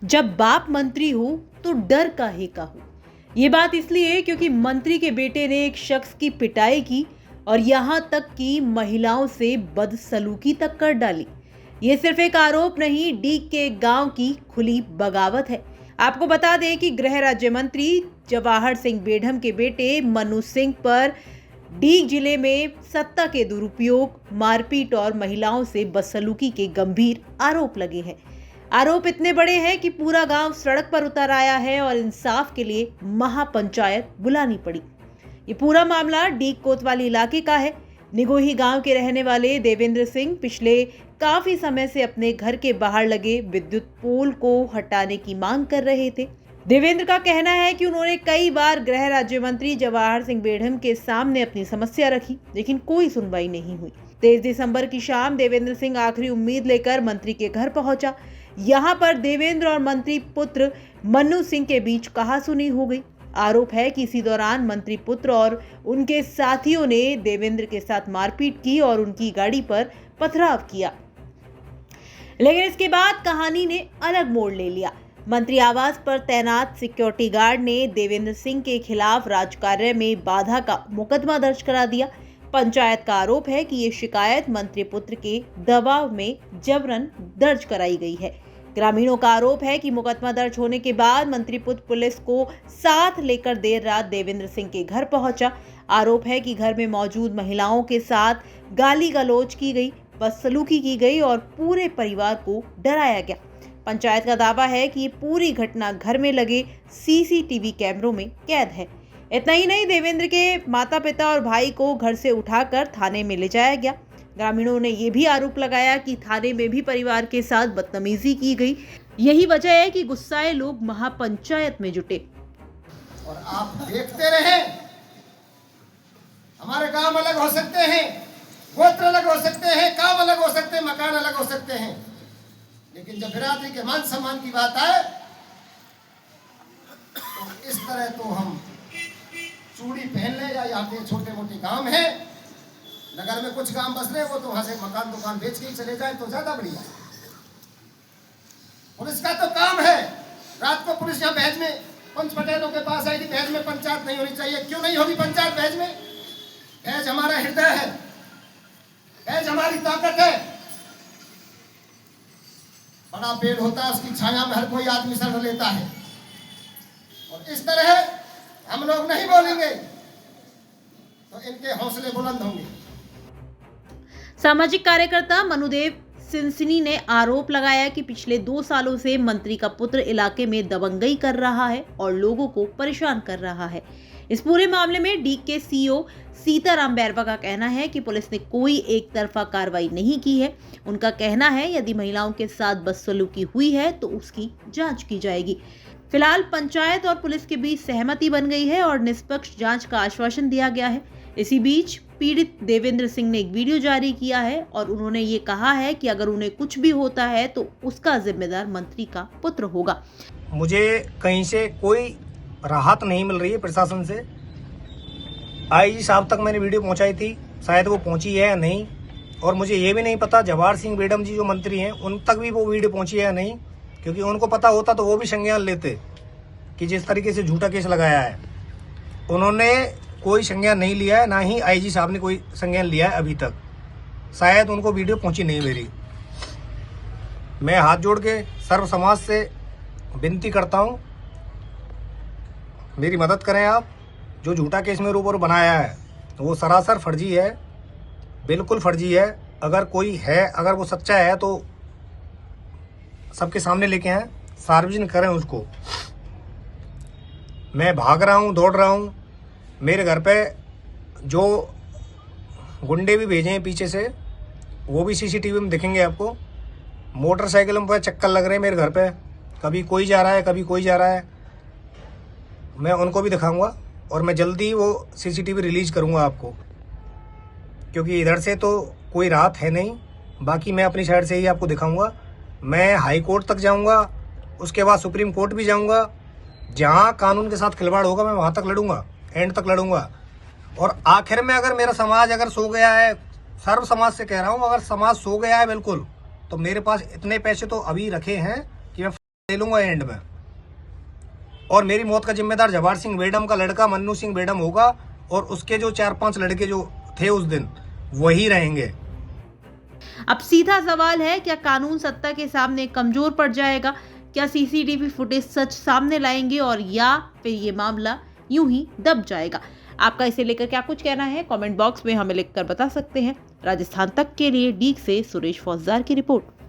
जब बाप मंत्री हो तो डर काहे का हो। ये बात इसलिए क्योंकि मंत्री के बेटे ने एक शख्स की पिटाई की और यहाँ तक कि महिलाओं से बदसलूकी तक कर डाली। ये सिर्फ एक आरोप नहीं, डीग के गांव की खुली बगावत है। आपको बता दें कि गृह राज्य मंत्री जवाहर सिंह बेढ़म के बेटे मनु सिंह पर डीग जिले में सत्ता के दुरुपयोग, मारपीट और महिलाओं से बदसलूकी के गंभीर आरोप लगे हैं। आरोप इतने बड़े हैं कि पूरा गांव सड़क पर उतर आया है और इंसाफ के लिए महापंचायत बुलानी पड़ी। ये पूरा मामला डीग कोतवाली इलाके का है। निगोही गांव के रहने वाले देवेंद्र सिंह पिछले काफी समय से अपने घर के बाहर लगे विद्युत पोल को हटाने की मांग कर रहे थे। देवेंद्र का कहना है कि उन्होंने कई बार गृह राज्य मंत्री जवाहर सिंह बेढ़म के सामने अपनी समस्या रखी, लेकिन कोई सुनवाई नहीं हुई। 23 दिसंबर की शाम देवेंद्र सिंह आखिरी उम्मीद लेकर मंत्री के घर पहुंचा। यहाँ पर देवेंद्र और मंत्री पुत्र मनु सिंह के बीच कहासुनी हो गई। आरोप है कि इसी दौरान मंत्री पुत्र और उनके साथियों ने देवेंद्र के साथ मारपीट की और उनकी गाड़ी पर पथराव किया। लेकिन इसके बाद कहानी ने अलग मोड़ ले लिया। मंत्री आवास पर तैनात सिक्योरिटी गार्ड ने देवेंद्र सिंह के खिलाफ राजकार्य में बाधा का मुकदमा दर्ज करा दिया। पंचायत का आरोप है कि ये शिकायत मंत्री पुत्र के दबाव में जबरन दर्ज कराई गई है। ग्रामीणों का आरोप है कि मुकदमा दर्ज होने के बाद मंत्री पुत्र पुलिस को साथ लेकर देर रात देवेंद्र सिंह के घर पहुंचा। आरोप है कि घर में मौजूद महिलाओं के साथ गाली गलौज की गई, बदसलूकी की गई और पूरे परिवार को डराया गया। पंचायत का दावा है कि ये पूरी घटना घर में लगे सीसीटीवी कैमरों में कैद है। इतना ही नहीं, देवेंद्र के माता पिता और भाई को घर से उठाकर थाने में ले जाया गया। ग्रामीणों ने यह भी आरोप लगाया कि थाने में भी परिवार के साथ बदतमीजी की गई। यही वजह है कि गुस्साए लोग महापंचायत में जुटे। और आप देखते रहे, हमारे गांव अलग हो सकते हैं, गोत्र अलग हो सकते हैं, काम अलग हो सकते हैं, मकान अलग हो सकते हैं, लेकिन जब बिरादरी के मान सम्मान की बात आए तो इस तरह तो हम चूड़ी पहन ले या यहाँ पे छोटे मोटे गांव हैं, नगर में कुछ गांव बस रहे, वो तो वहां से मकान दुकान बेच के ही चले जाए तो ज्यादा बढ़िया। पुलिस का तो काम है, रात को पुलिस यहाँ भैज में पंच पटेलों के पास आई थी, भैज में पंचायत नहीं होनी चाहिए। क्यों नहीं होगी पंचायत भैज में? भैज हमारा हृदय है, भैज हमारी ताकत है। बड़ा पेड़ होता है, उसकी छाया में हर कोई आदमी शरण लेता है, और इस तरह हम लोग नहीं बोलेंगे तो इनके हौसले बुलंद होंगे। सामाजिक कार्यकर्ता मनुदेव सिंसनी ने आरोप लगाया कि पिछले 2 सालों से मंत्री का पुत्र इलाके में दबंगई कर रहा है और लोगों को परेशान कर रहा है। इस पूरे मामले में डीग के सीईओ सीताराम बैरवा का कहना है कि पुलिस ने कोई एक तरफा कार्रवाई नहीं की है। उनका कहना है यदि महिलाओं के साथ बदसलूकी हुई है तो उसकी जांच की जाएगी। फिलहाल पंचायत और पुलिस के बीच सहमति बन गई है और निष्पक्ष जांच का आश्वासन दिया गया है। इसी बीच पीड़ित देवेंद्र सिंह ने एक वीडियो जारी किया है और उन्होंने ये कहा है कि अगर उन्हें कुछ भी होता है तो उसका जिम्मेदार मंत्री का पुत्र होगा। मुझे कहीं से कोई राहत नहीं मिल रही है प्रशासन से। आईजी साहब तक मैंने वीडियो पहुंचाई थी, शायद वो पहुंची है या नहीं, और मुझे ये भी नहीं पता जवाहर सिंह बेढ़म जी जो मंत्री हैं उन तक भी वो वीडियो पहुंची है या नहीं, क्योंकि उनको पता होता तो वो भी संज्ञान लेते कि जिस तरीके से झूठा केस लगाया है। उन्होंने कोई संज्ञान नहीं लिया है, ना ही आईजी साहब ने कोई संज्ञान लिया है अभी तक। शायद उनको वीडियो पहुंची नहीं मेरी। मैं हाथ जोड़ के सर्व समाज से विनती करता हूं, मेरी मदद करें आप। जो झूठा केस मेरे ऊपर बनाया है वो सरासर फर्जी है, बिल्कुल फर्जी है। अगर कोई है, अगर वो सच्चा है तो सबके सामने लेके आए, सार्वजनिक करें उसको। मैं भाग रहा हूँ, दौड़ रहा हूँ। मेरे घर पे जो गुंडे भी भेजे हैं पीछे से, वो भी सीसीटीवी में दिखेंगे आपको। मोटरसाइकिलों पर चक्कर लग रहे हैं मेरे घर पे, कभी कोई जा रहा है, कभी कोई जा रहा है। मैं उनको भी दिखाऊंगा और मैं जल्दी वो सीसीटीवी रिलीज करूंगा आपको, क्योंकि इधर से तो कोई राहत है नहीं। बाकी मैं अपनी साइड से ही आपको दिखाऊंगा। मैं हाई कोर्ट तक जाऊंगा, उसके बाद सुप्रीम कोर्ट भी जाऊंगा। जहां कानून के साथ खिलवाड़ होगा मैं वहां तक लड़ूंगा, एंड तक लड़ूंगा। और आखिर में अगर मेरा समाज अगर सो गया है, सर्व समाज से कह रहा हूं, अगर समाज सो गया है बिल्कुल, तो मेरे पास इतने पैसे तो अभी रखे हैं कि मैं ले लूंगा एंड में। और मेरी मौत का जिम्मेदार जवाहर सिंह बेडम का लड़का मन्नू सिंह बेडम होगा और उसके जो 4-5 लड़के जो थे उस दिन वही रहेंगे। अब सीधा सवाल है, क्या कानून सत्ता के सामने कमजोर पड़ जाएगा? क्या सीसीटीवी फुटेज सच सामने लाएंगे और या फिर ये मामला यूं ही दब जाएगा? आपका इसे लेकर क्या कुछ कहना है? कमेंट बॉक्स में हमें लिखकर बता सकते हैं। राजस्थान तक के लिए डीग से सुरेश फौजदार की रिपोर्ट।